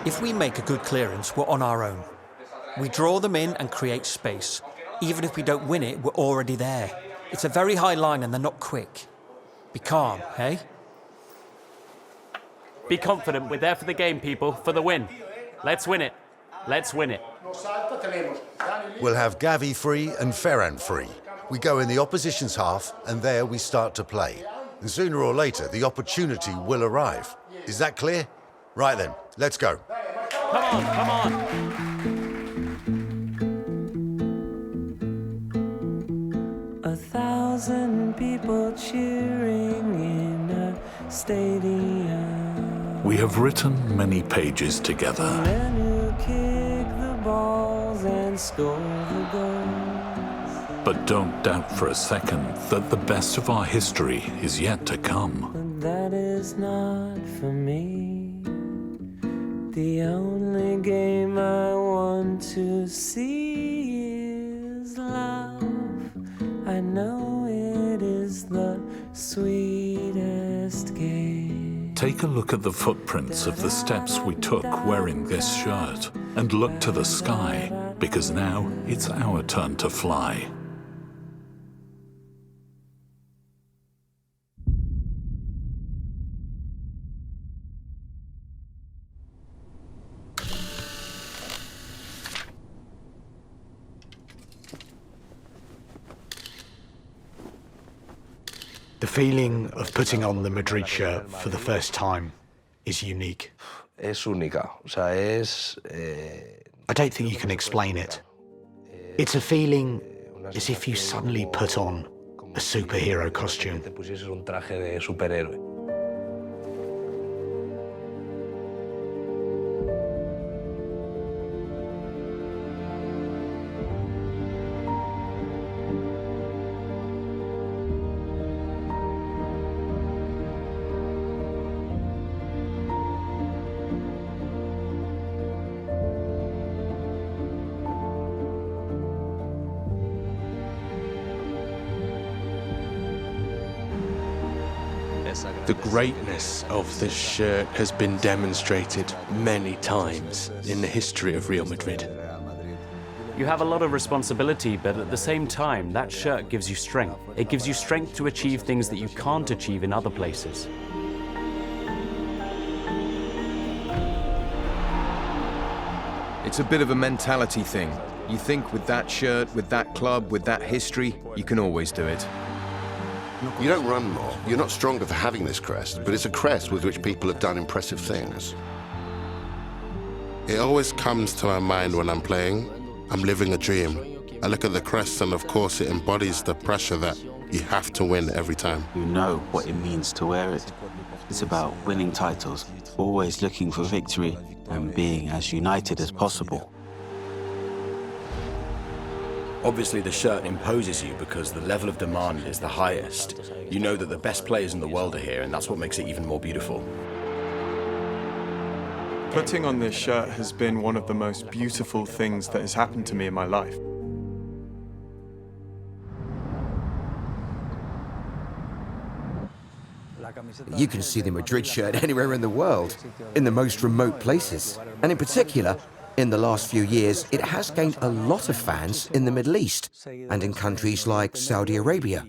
If we make a good clearance, we're on our own. We draw them in and create space. Even if we don't win it, we're already there. It's a very high line and they're not quick. Be calm, hey? Be confident. We're there for the game, people. For the win. Let's win it. Let's win it. We'll have Gavi free and Ferran free. We go in the opposition's half, and there we start to play. And sooner or later, the opportunity will arrive. Is that clear? Right then, let's go. Come on, come on. A thousand people cheering in a stadium. We have written many pages together. Men who kick the balls and score the goals. But don't doubt for a second that the best of our history is yet to come. But that is not for me. The only game I want to see is love. I know it is the sweetest game. Take a look at the footprints of the steps we took wearing this shirt and look to the sky, because now it's our turn to fly. The feeling of putting on the Madrid shirt for the first time is unique. Es única. O sea, es... I don't think you can explain it. It's a feeling as if you suddenly put on a superhero costume. Te pusieses un traje de superhéroe. The greatness of this shirt has been demonstrated many times in the history of Real Madrid. You have a lot of responsibility, but at the same time, that shirt gives you strength. It gives you strength to achieve things that you can't achieve in other places. It's a bit of a mentality thing. You think with that shirt, with that club, with that history, you can always do it. You don't run more. You're not stronger for having this crest, but it's a crest with which people have done impressive things. It always comes to my mind when I'm playing. I'm living a dream. I look at the crest and of course it embodies the pressure that you have to win every time. You know what it means to wear it. It's about winning titles, always looking for victory and being as united as possible. Obviously, the shirt imposes you because the level of demand is the highest. You know that the best players in the world are here, and that's what makes it even more beautiful. Putting on this shirt has been one of the most beautiful things that has happened to me in my life. You can see the Madrid shirt anywhere in the world, in the most remote places, and in particular, in the last few years, it has gained a lot of fans in the Middle East and in countries like Saudi Arabia.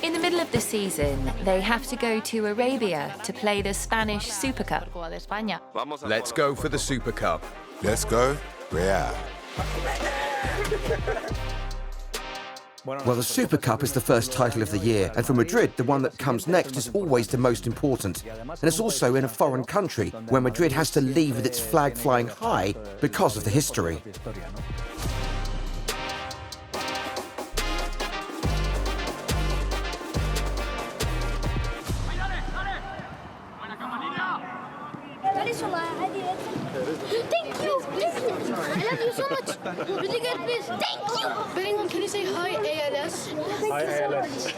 In the middle of the season, they have to go to Arabia to play the Spanish Super Cup. Let's go for the Super Cup. Let's go, Real. Well, the Super Cup is the first title of the year, and for Madrid, the one that comes next is always the most important. And it's also in a foreign country, where Madrid has to leave with its flag flying high because of the history. Thank you! I love you so much! Rudiger, please! Thank you! Bellingham, can you say hi, ALS? Hi, ALS.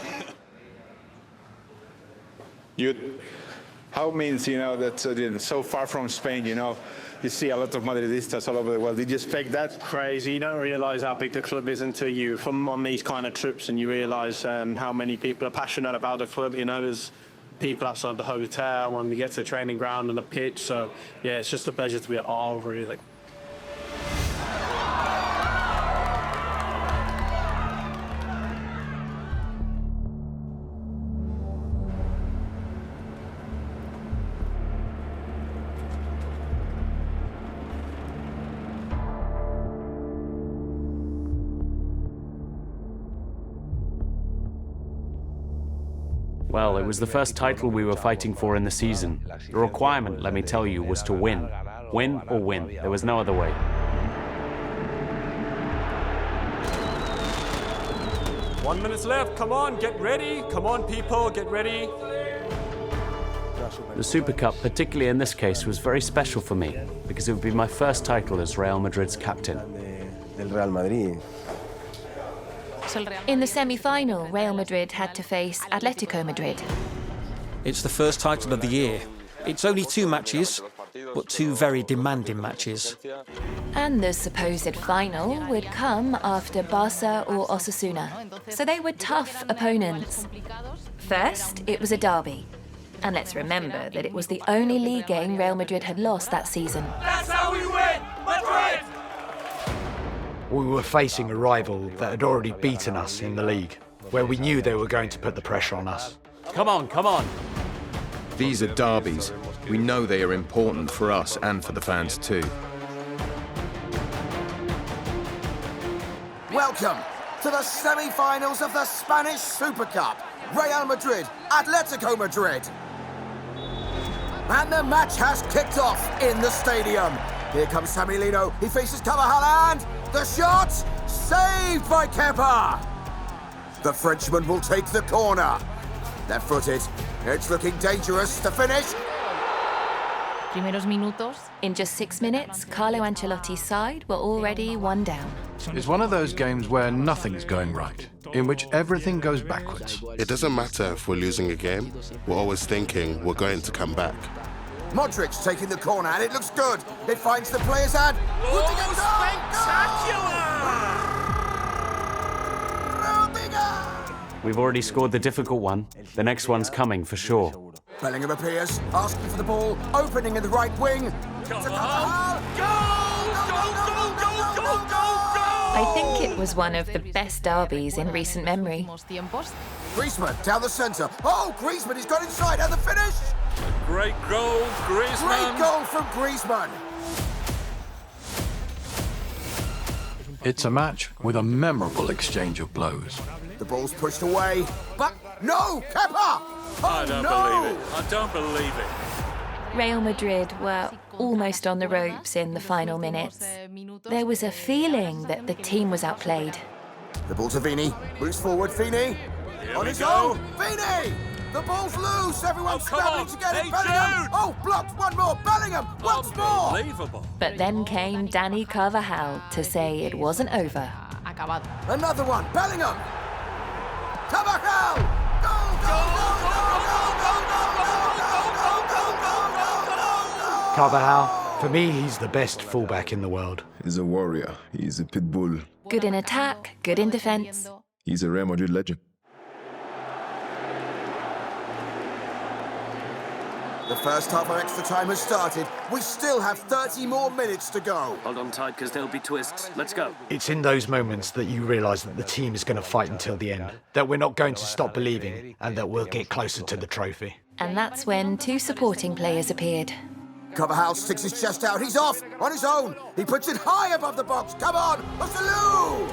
How means, that so far from Spain, you see a lot of Madridistas all over the world. Did you expect that? Crazy. You don't realise how big the club is until you come on these kind of trips and you realise how many people are passionate about the club. There's people outside the hotel, when we get to the training ground and the pitch. So, yeah, it's just a pleasure to be at all, really. Well, it was the first title we were fighting for in the season. The requirement, let me tell you, was to win. Win or win. There was no other way. One minute left. Come on, get ready. Come on, people, get ready. The Super Cup, particularly in this case, was very special for me because it would be my first title as Real Madrid's captain. In the semi-final, Real Madrid had to face Atletico Madrid. It's the first title of the year. It's only 2 matches, but 2 very demanding matches. And the supposed final would come after Barca or Osasuna. So they were tough opponents. First, it was a derby. And let's remember that it was the only league game Real Madrid had lost that season. That's how we win! Madrid! We were facing a rival that had already beaten us in the league, where we knew they were going to put the pressure on us. Come on, come on. These are derbies. We know they are important for us and for the fans too. Welcome to the semi-finals of the Spanish Super Cup. Real Madrid, Atletico Madrid. And the match has kicked off in the stadium. Here comes Sammy Lino. He faces Carvajal and the shot saved by Kepa. The Frenchman will take the corner. Left-footed. It's looking dangerous to finish. In just 6 minutes, Carlo Ancelotti's side were already 1 down. It's one of those games where nothing's going right, in which everything goes backwards. It doesn't matter if we're losing a game. We're always thinking we're going to come back. Modric taking the corner, and it looks good. It finds the player's hand. Oh, spectacular! We've already scored the difficult one. The next one's coming for sure. Bellingham appears, asking for the ball, opening in the right wing. I think it was one of the best derbies in recent memory. Griezmann down the centre. Oh, Griezmann, he's got inside, and the finish! Great goal, Griezmann. Great goal from Griezmann. It's a match with a memorable exchange of blows. The ball's pushed away, but no, Kepa! Oh, I don't believe it. I don't believe it. Real Madrid were almost on the ropes in the final minutes. There was a feeling that the team was outplayed. The ball to Vini. Moves forward, Vini. On his own, Vini! The ball's loose. Everyone's scrabbling to get it. Bellingham. Oh, blocked. One more. Bellingham. Once more. Unbelievable. But then came Dani Carvajal to say it wasn't over. Another one. Bellingham. Carvajal. Goal, goal, goal, goal, goal, goal, goal, goal, goal, goal. Carvajal, for me, he's the best fullback in the world. He's a warrior. He's a pit bull. Good in attack, good in defense. He's a Real Madrid legend. The first half of extra time has started. We still have 30 more minutes to go. Hold on tight, because there'll be twists. Let's go. It's in those moments that you realise that the team is going to fight until the end, that we're not going to stop believing, and that we'll get closer to the trophy. And that's when 2 supporting players appeared. Carvajal sticks his chest out. He's off on his own. He puts it high above the box. Come on, Oselu!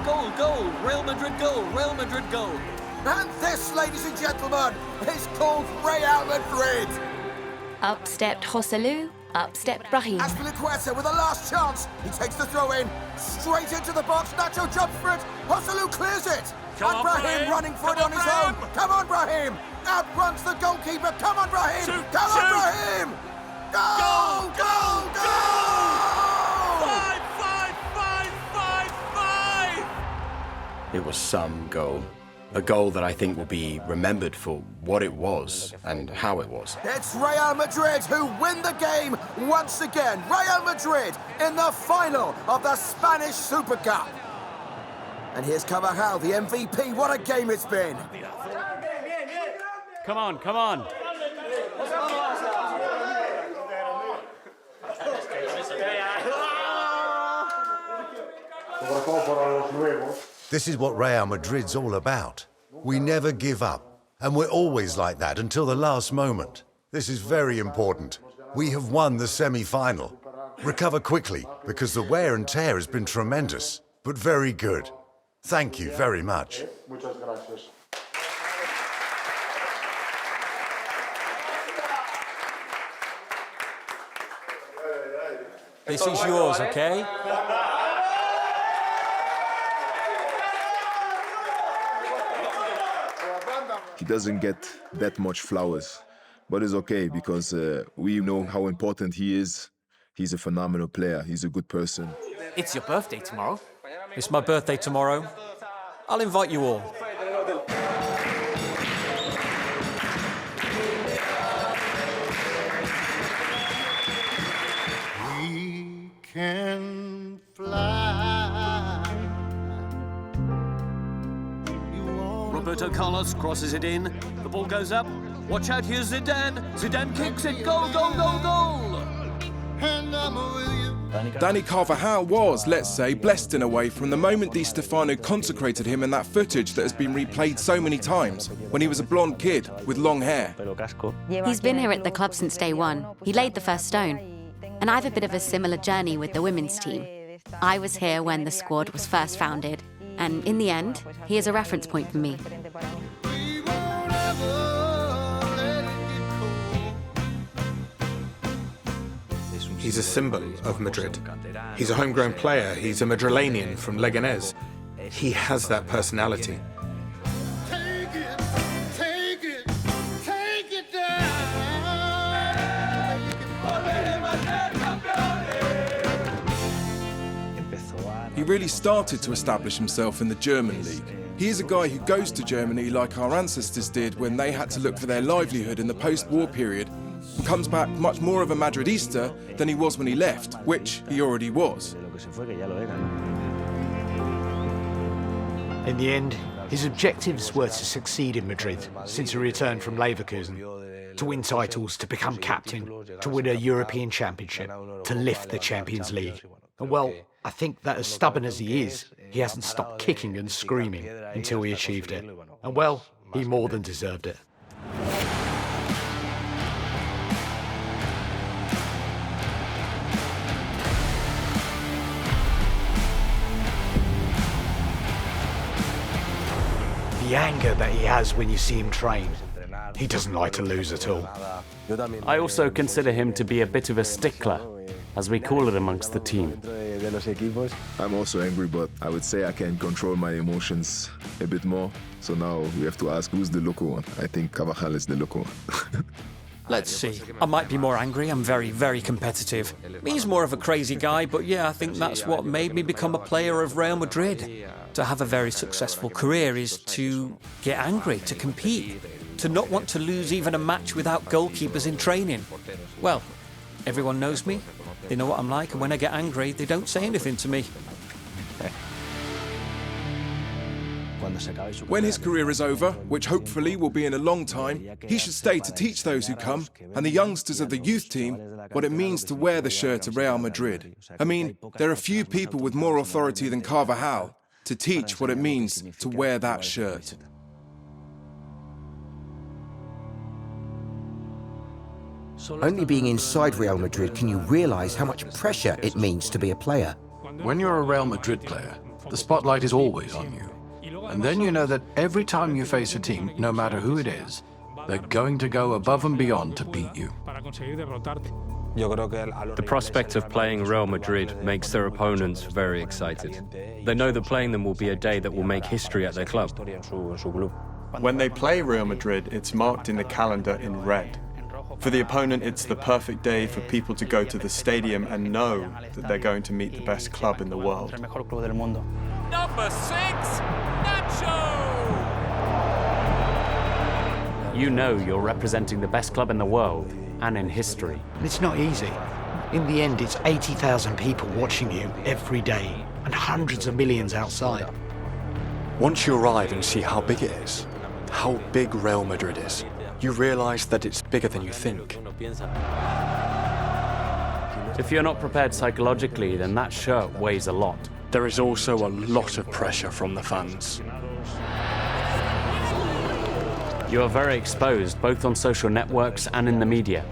Goal, goal, Real Madrid goal, Real Madrid goal. And this, ladies and gentlemen, is called Real Madrid. Up stepped Joselu, up stepped Brahim. Aspilicueta with a last chance. He takes the throw in, straight into the box. Nacho jumps for it. Joselu clears it. Come and on, Brahim Brahim. running for Come it on, on his Brahim. own. Come on, Brahim. Outruns the goalkeeper. Come on, Brahim. Shoot, Come on, shoot. Brahim. Go, go, go! 5, 5, 5, 5, 5. It was some goal. A goal that I think will be remembered for what it was and how it was. It's Real Madrid who win the game once again. Real Madrid in the final of the Spanish Super Cup. And here's Carvajal, the MVP. What a game it's been. Come on, come on. This is what Real Madrid's all about. We never give up, and we're always like that until the last moment. This is very important. We have won the semi-final. Recover quickly, because the wear and tear has been tremendous, but very good. Thank you very much. This is yours, okay? He doesn't get that much flowers, but it's okay because we know how important he is. He's a phenomenal player. He's a good person. It's your birthday tomorrow. It's my birthday tomorrow. I'll invite you all. We can fly. Roberto Carlos crosses it in. The ball goes up. Watch out, here's Zidane. Zidane kicks it. Goal, goal, goal, goal. And I'm with you. Dani Carvajal was, let's say, blessed in a way from the moment Di Stefano consecrated him in that footage that has been replayed so many times, when he was a blonde kid with long hair. He's been here at the club since day one. He laid the first stone. And I have a bit of a similar journey with the women's team. I was here when the squad was first founded, and in the end, he is a reference point for me. He's a symbol of Madrid. He's a homegrown player. He's a Madrilenian from Leganés. He has that personality. He really started to establish himself in the German league. He is a guy who goes to Germany like our ancestors did when they had to look for their livelihood in the post-war period, and comes back much more of a Madridista than he was when he left, which he already was. In the end, his objectives were to succeed in Madrid since he returned from Leverkusen, to win titles, to become captain, to win a European Championship, to lift the Champions League. And well, I think that as stubborn as he is, he hasn't stopped kicking and screaming until he achieved it. And well, he more than deserved it. The anger that he has when you see him train. He doesn't like to lose at all. I also consider him to be a bit of a stickler, as we call it amongst the team. I'm also angry, but I would say I can control my emotions a bit more. So now we have to ask who's the local one. I think Carvajal is the local one. Let's see. I might be more angry. I'm very, very competitive. He's more of a crazy guy, but yeah, I think that's what made me become a player of Real Madrid. To have a very successful career is to get angry, to compete, to not want to lose even a match without goalkeepers in training. Well, everyone knows me. They know what I'm like, and when I get angry, they don't say anything to me. When his career is over, which hopefully will be in a long time, he should stay to teach those who come, and the youngsters of the youth team, what it means to wear the shirt of Real Madrid. I mean, there are few people with more authority than Carvajal to teach what it means to wear that shirt. Only being inside Real Madrid can you realise how much pressure it means to be a player. When you're a Real Madrid player, the spotlight is always on you. And then you know that every time you face a team, no matter who it is, they're going to go above and beyond to beat you. The prospect of playing Real Madrid makes their opponents very excited. They know that playing them will be a day that will make history at their club. When they play Real Madrid, it's marked in the calendar in red. For the opponent, it's the perfect day for people to go to the stadium and know that they're going to meet the best club in the world. Number 6, Nacho! You know you're representing the best club in the world and in history. And it's not easy. In the end, it's 80,000 people watching you every day and hundreds of millions outside. Once you arrive and see how big it is, how big Real Madrid is, you realize that it's bigger than you think. If you're not prepared psychologically, then that shirt weighs a lot. There is also a lot of pressure from the fans. You are very exposed, both on social networks and in the media.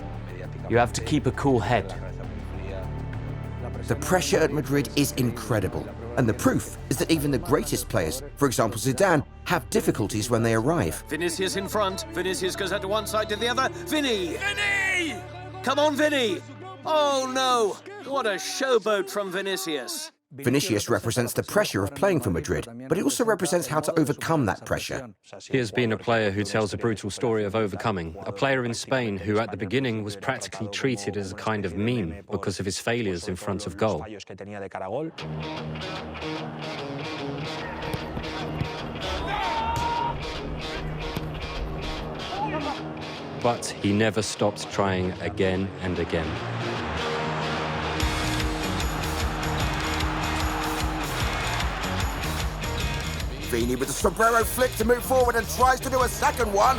You have to keep a cool head. The pressure at Madrid is incredible. And the proof is that even the greatest players, for example Zidane, have difficulties when they arrive. Vinicius in front. Vinicius goes out to one side to the other. Vinny! Vinny! Come on, Vinny! Oh, no! What a showboat from Vinicius. Vinicius represents the pressure of playing for Madrid, but he also represents how to overcome that pressure. He has been a player who tells a brutal story of overcoming. A player in Spain who at the beginning was practically treated as a kind of meme because of his failures in front of goal. But he never stopped trying again and again. Vini with the sombrero flick to move forward and tries to do a second one.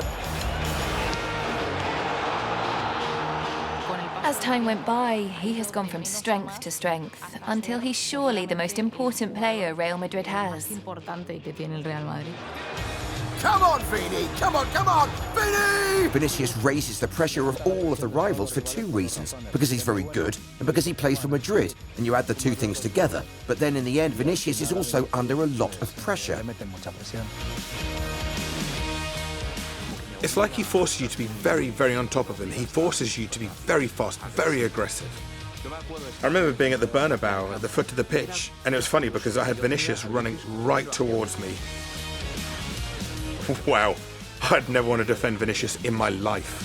As time went by, he has gone from strength to strength until he's surely the most important player Real Madrid has. Come on, Vini! Come on, Vini! Vinicius raises the pressure of all of the rivals for two reasons. Because he's very good and because he plays for Madrid. And you add the two things together. But then in the end, Vinicius is also under a lot of pressure. It's like he forces you to be very, very on top of him. He forces you to be very fast, very aggressive. I remember being at the Bernabeu at the foot of the pitch, and it was funny because I had Vinicius running right towards me. Wow, I'd never want to defend Vinicius in my life.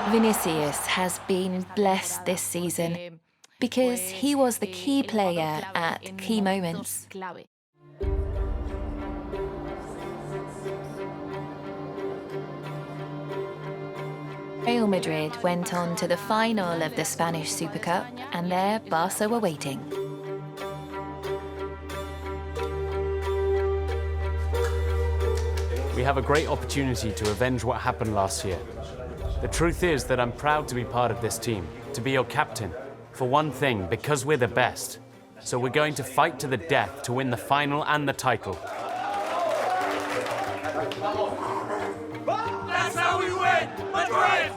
Vinicius has been blessed this season because he was the key player at key moments. Real Madrid went on to the final of the Spanish Super Cup, and there Barca were waiting. We have a great opportunity to avenge what happened last year. The truth is that I'm proud to be part of this team, to be your captain. For one thing, because we're the best. So we're going to fight to the death to win the final and the title. That's how we win! Madrid!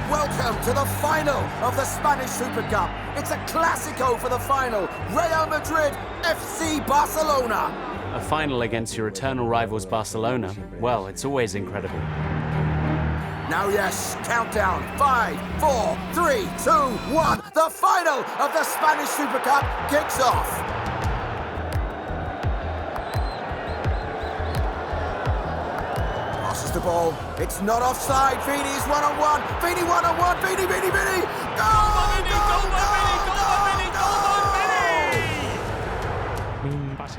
Welcome to the final of the Spanish Super Cup. It's a Clásico for the final. Real Madrid, FC Barcelona. A final against your eternal rivals Barcelona, well, it's always incredible. Now yes, countdown, 5, 4, 3, 2, 1. The final of the Spanish Super Cup kicks off. Passes the ball, it's not offside, Vini's one-on-one, Vini one-on-one, Vini!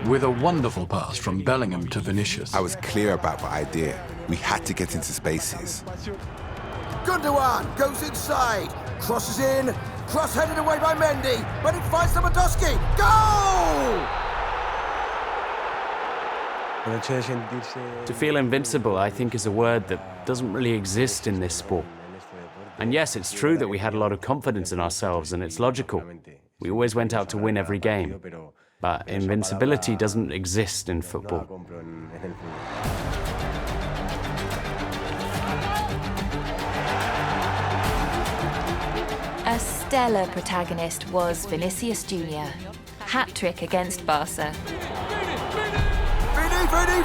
With a wonderful pass from Bellingham to Vinicius. I was clear about my idea. We had to get into spaces. Gundogan goes inside, crosses in, cross headed away by Mendy, but it finds Lewandowski. Goal! To feel invincible, I think, is a word that doesn't really exist in this sport. And yes, it's true that we had a lot of confidence in ourselves, and it's logical. We always went out to win every game. But invincibility doesn't exist in football. A stellar protagonist was Vinicius Jr. Hat-trick against Barca. Vini!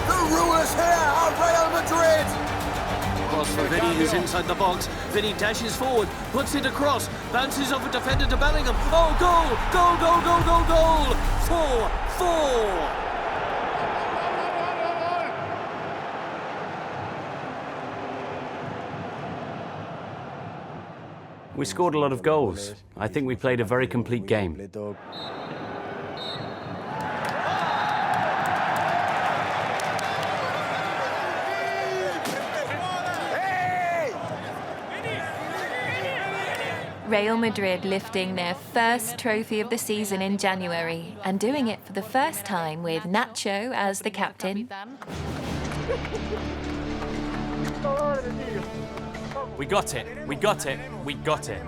The rulers here are Real Madrid! Cross for Vinny, who's inside the box. Vinny dashes forward, puts it across, bounces off a defender to Bellingham. Oh, goal! 4-4! We scored a lot of goals. I think we played a very complete game. Real Madrid lifting their first trophy of the season in January and doing it for the first time with Nacho as the captain. We got it, we got it, we got it.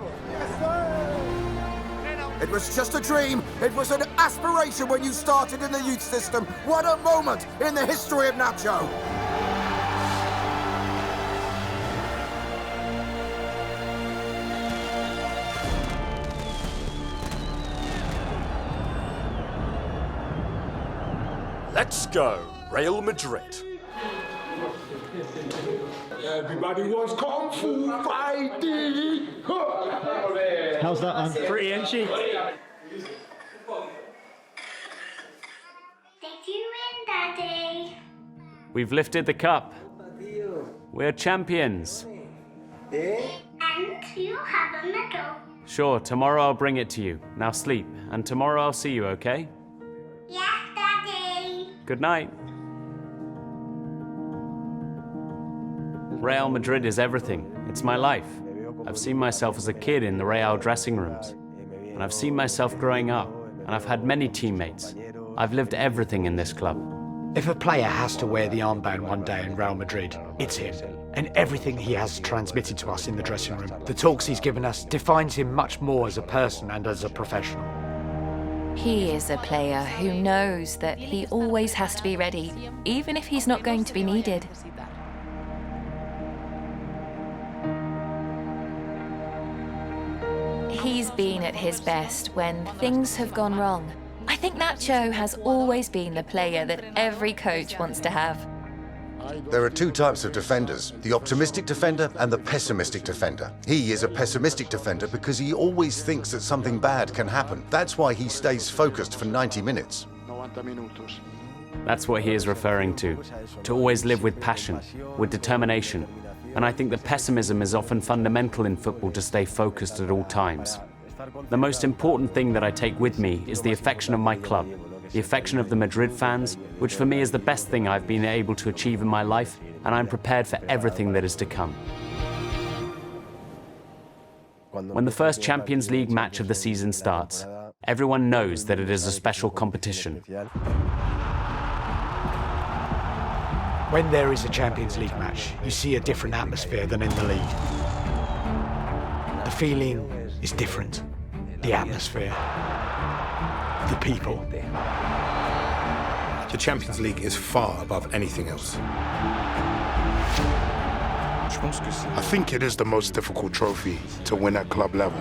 It was just a dream. It was an aspiration when you started in the youth system. What a moment in the history of Nacho. Let's go, Real Madrid. Everybody wants kung fu fighting. How's that, man? Pretty, ain't she? Did you win, Daddy? We've lifted the cup. We're champions. And you have a medal. Sure, tomorrow I'll bring it to you. Now sleep, and tomorrow I'll see you, okay? Yes, Daddy. Good night. Real Madrid is everything. It's my life. I've seen myself as a kid in the Real dressing rooms. And I've seen myself growing up. And I've had many teammates. I've lived everything in this club. If a player has to wear the armband one day in Real Madrid, it's him. And everything he has transmitted to us in the dressing room, the talks he's given us, defines him much more as a person and as a professional. He is a player who knows that he always has to be ready, even if he's not going to be needed. He's been at his best when things have gone wrong. I think Nacho has always been the player that every coach wants to have. There are two types of defenders, the optimistic defender and the pessimistic defender. He is a pessimistic defender because he always thinks that something bad can happen. That's why he stays focused for 90 minutes. That's what he is referring to always live with passion, with determination. And I think that pessimism is often fundamental in football to stay focused at all times. The most important thing that I take with me is the affection of my club, the affection of the Madrid fans, which for me is the best thing I've been able to achieve in my life, and I'm prepared for everything that is to come. When the first Champions League match of the season starts, everyone knows that it is a special competition. When there is a Champions League match, you see a different atmosphere than in the league. The feeling is different. The atmosphere. The people. The Champions League is far above anything else. I think it is the most difficult trophy to win at club level.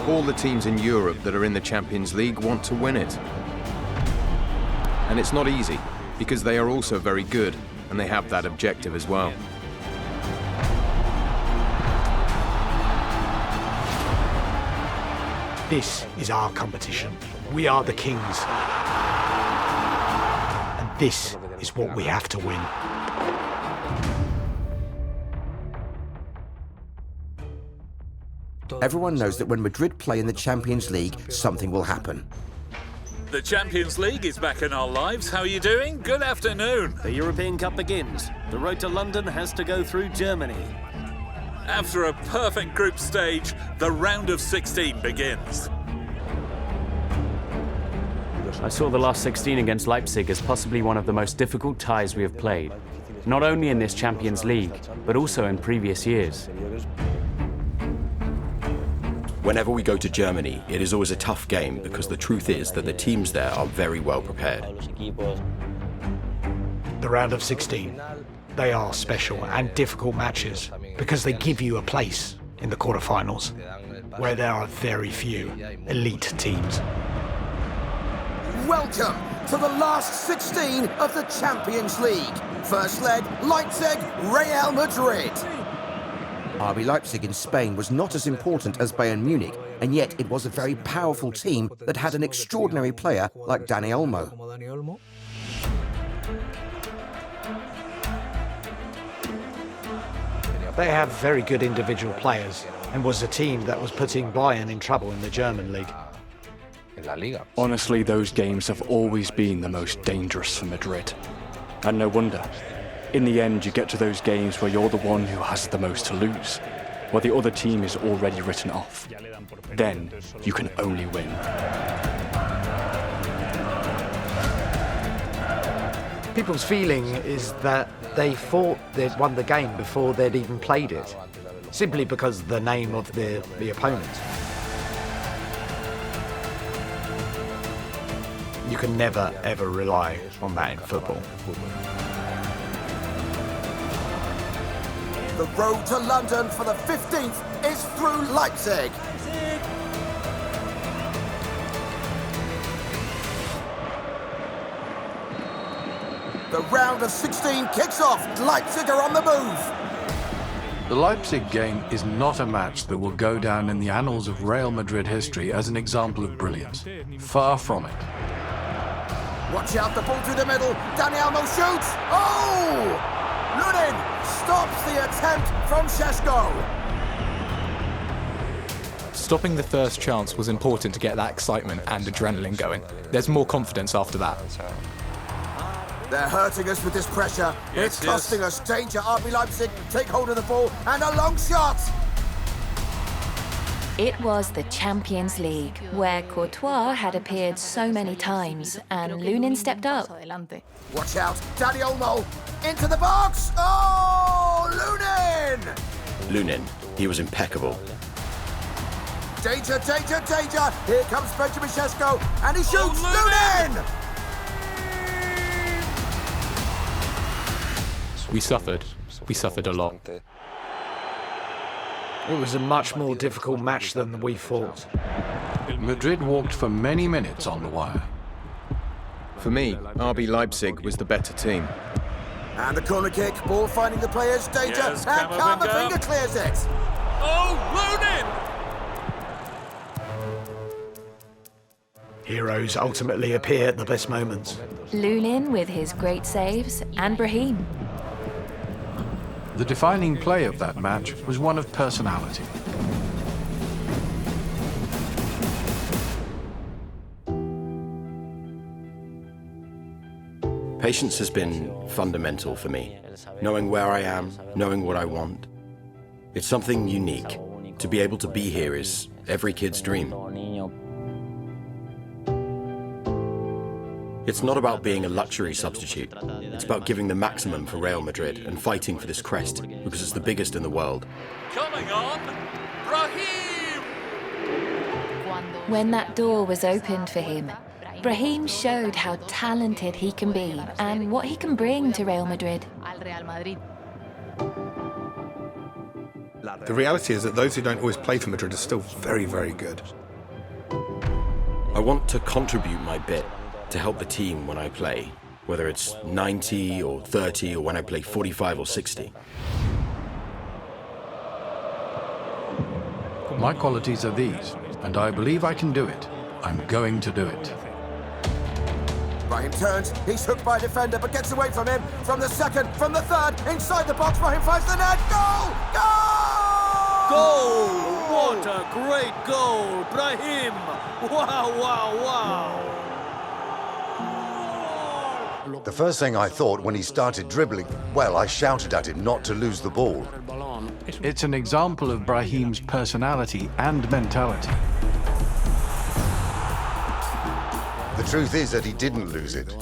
All the teams in Europe that are in the Champions League want to win it. And it's not easy, because they are also very good, and they have that objective as well. This is our competition. We are the kings. And this is what we have to win. Everyone knows that when Madrid play in the Champions League, something will happen. The Champions League is back in our lives. How are you doing? Good afternoon. The European Cup begins. The road to London has to go through Germany. After a perfect group stage, the round of 16 begins. I saw the last 16 against Leipzig as possibly one of the most difficult ties we have played, not only in this Champions League, but also in previous years. Whenever we go to Germany, it is always a tough game because the truth is that the teams there are very well prepared. The round of 16, they are special and difficult matches because they give you a place in the quarterfinals, where there are very few elite teams. Welcome to the last 16 of the Champions League. First leg, Leipzig, Real Madrid. RB Leipzig in Spain was not as important as Bayern Munich, and yet it was a very powerful team that had an extraordinary player like Dani Olmo. They have very good individual players and was a team that was putting Bayern in trouble in the German league. Honestly, those games have always been the most dangerous for Madrid. And no wonder. In the end, you get to those games where you're the one who has the most to lose, where the other team is already written off. Then you can only win. People's feeling is that they thought they'd won the game before they'd even played it, simply because of the name of the opponent. You can never, ever rely on that in football. The road to London for the 15th is through Leipzig. The round of 16 kicks off. Leipzig are on the move. The Leipzig game is not a match that will go down in the annals of Real Madrid history as an example of brilliance. Far from it. Watch out, the ball through the middle. Dani Olmo shoots. Oh! Lunin stops the attempt from Šeško. Stopping the first chance was important to get that excitement and adrenaline going. There's more confidence after that. They're hurting us with this pressure. It's costing us. Danger. RB Leipzig take hold of the ball and a long shot. It was the Champions League, where Courtois had appeared so many times, and Lunin stepped up. Watch out, Dani Olmo into the box. Oh, Lunin! Lunin, he was impeccable. Danger, danger, danger! Here comes Benjamin Šeško, and he shoots. Lunin! We suffered a lot. It was a much more difficult match than we thought. Madrid walked for many minutes on the wire. For me, RB Leipzig was the better team. And the corner kick, ball finding the players, danger, Yes, and Camavinga clears it. Oh, Lunin! Heroes ultimately appear at the best moments. Lunin with his great saves, and Brahim. The defining play of that match was one of personality. Patience has been fundamental for me. Knowing where I am, knowing what I want. It's something unique. To be able to be here is every kid's dream. It's not about being a luxury substitute. It's about giving the maximum for Real Madrid and fighting for this crest, because it's the biggest in the world. Coming on, Brahim! When that door was opened for him, Brahim showed how talented he can be and what he can bring to Real Madrid. The reality is that those who don't always play for Madrid are still very, very good. I want to contribute my bit to help the team when I play, whether it's 90 or 30 or when I play 45 or 60. My qualities are these, and I believe I can do it. I'm going to do it. Brahim turns, he's hooked by a defender, but gets away from him. From the second, from the third, inside the box, Brahim finds the net. Goal! Goal! Goal! What a great goal, Brahim! Wow, wow, wow! The first thing I thought when he started dribbling, well, I shouted at him not to lose the ball. It's an example of Brahim's personality and mentality. The truth is that he didn't lose it.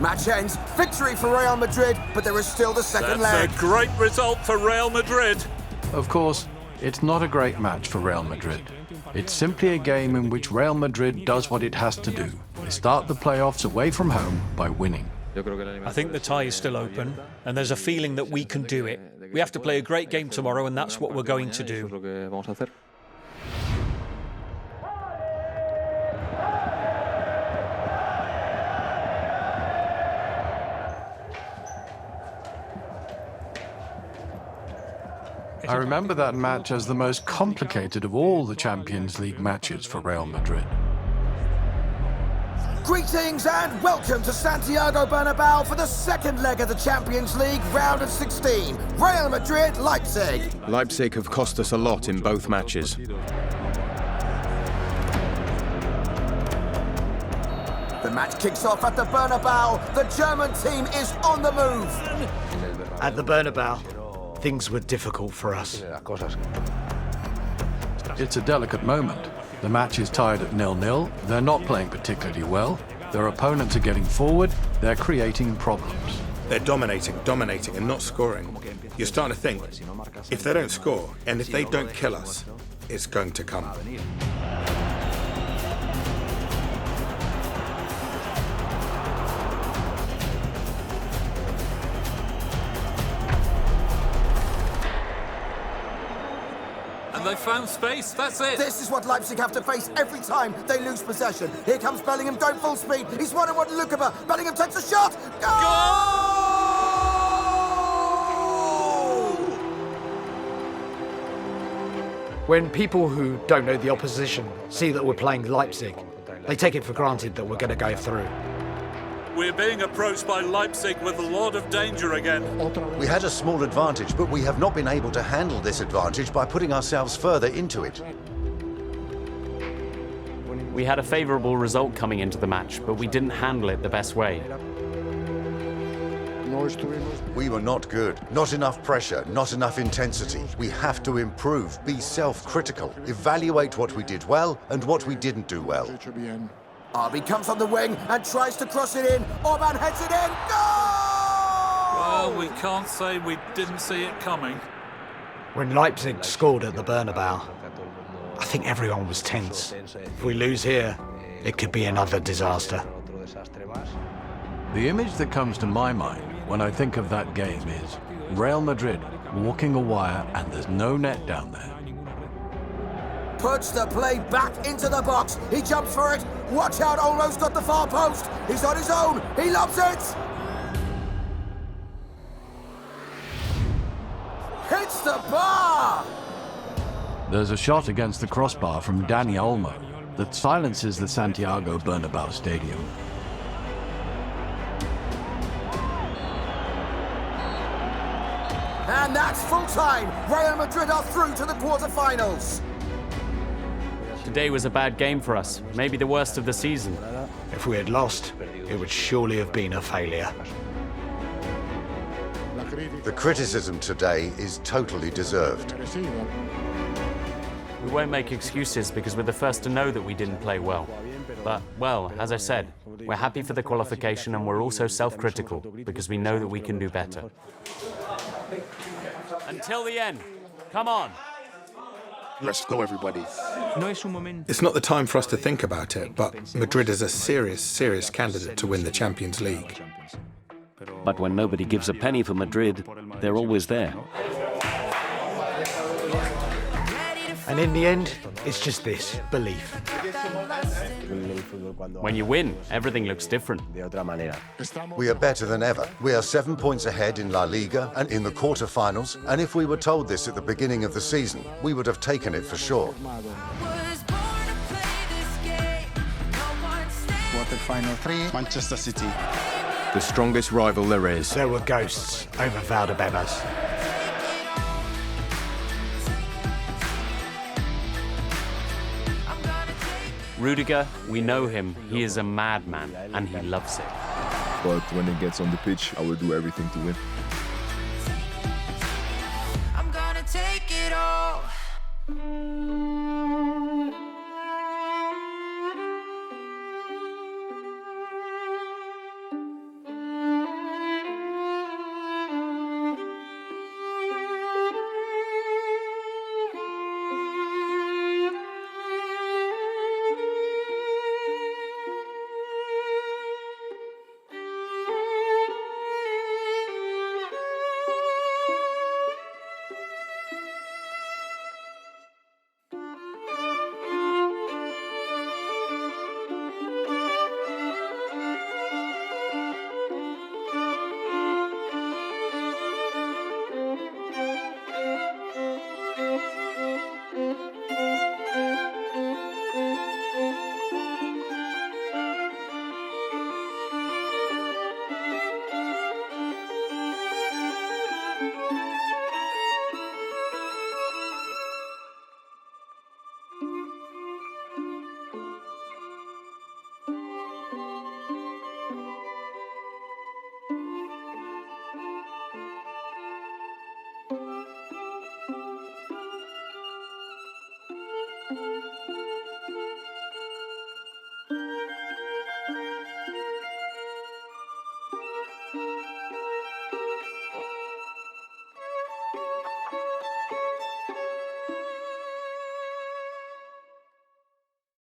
Match ends, victory for Real Madrid, but there is still the second leg. That's a great result for Real Madrid. Of course, it's not a great match for Real Madrid. It's simply a game in which Real Madrid does what it has to do. They start the playoffs away from home by winning. I think the tie is still open, and there's a feeling that we can do it. We have to play a great game tomorrow, and that's what we're going to do. I remember that match as the most complicated of all the Champions League matches for Real Madrid. Greetings and welcome to Santiago Bernabeu for the second leg of the Champions League round of 16. Real Madrid, Leipzig. Leipzig have cost us a lot in both matches. The match kicks off at the Bernabeu. The German team is on the move. At the Bernabeu, things were difficult for us. It's a delicate moment. The match is tied at 0-0. They're not playing particularly well. Their opponents are getting forward. They're creating problems. They're dominating, and not scoring. You're starting to think, if they don't score, and if they don't kill us, it's going to come. They found space, that's it. This is what Leipzig have to face every time they lose possession. Here comes Bellingham going full speed. He's 1-on-1 Lukeba. Bellingham takes a shot. Goal! When people who don't know the opposition see that we're playing Leipzig, they take it for granted that we're going to go through. We're being approached by Leipzig with a lot of danger again. We had a small advantage, but we have not been able to handle this advantage by putting ourselves further into it. We had a favourable result coming into the match, but we didn't handle it the best way. We were not good. Not enough pressure, not enough intensity. We have to improve, be self-critical, evaluate what we did well and what we didn't do well. Arby comes on the wing and tries to cross it in. Orban heads it in. Goal! Well, we can't say we didn't see it coming. When Leipzig scored at the Bernabeu, I think everyone was tense. If we lose here, it could be another disaster. The image that comes to my mind when I think of that game is Real Madrid walking a wire and there's no net down there. Puts the play back into the box. He jumps for it. Watch out, Olmo's got the far post. He's on his own. He loves it. Hits the bar. There's a shot against the crossbar from Dani Olmo that silences the Santiago Bernabeu stadium. And that's full time. Real Madrid are through to the quarterfinals. Today was a bad game for us, maybe the worst of the season. If we had lost, it would surely have been a failure. The criticism today is totally deserved. We won't make excuses because we're the first to know that we didn't play well. But, well, as I said, we're happy for the qualification and we're also self-critical because we know that we can do better. Until the end, come on! Let's go, everybody. It's not the time for us to think about it, but Madrid is a serious candidate to win the Champions League. But when nobody gives a penny for Madrid, they're always there. And in the end, it's just this, belief. When you win, everything looks different. We are better than ever. We are 7 points ahead in La Liga and in the quarter-finals, and if we were told this at the beginning of the season, we would have taken it for sure. Quarter-final 3, Manchester City. The strongest rival there is. There were ghosts over Valdebebas. Rudiger, we know him. He is a madman, and he loves it. But when he gets on the pitch, I will do everything to win. I'm gonna take it all.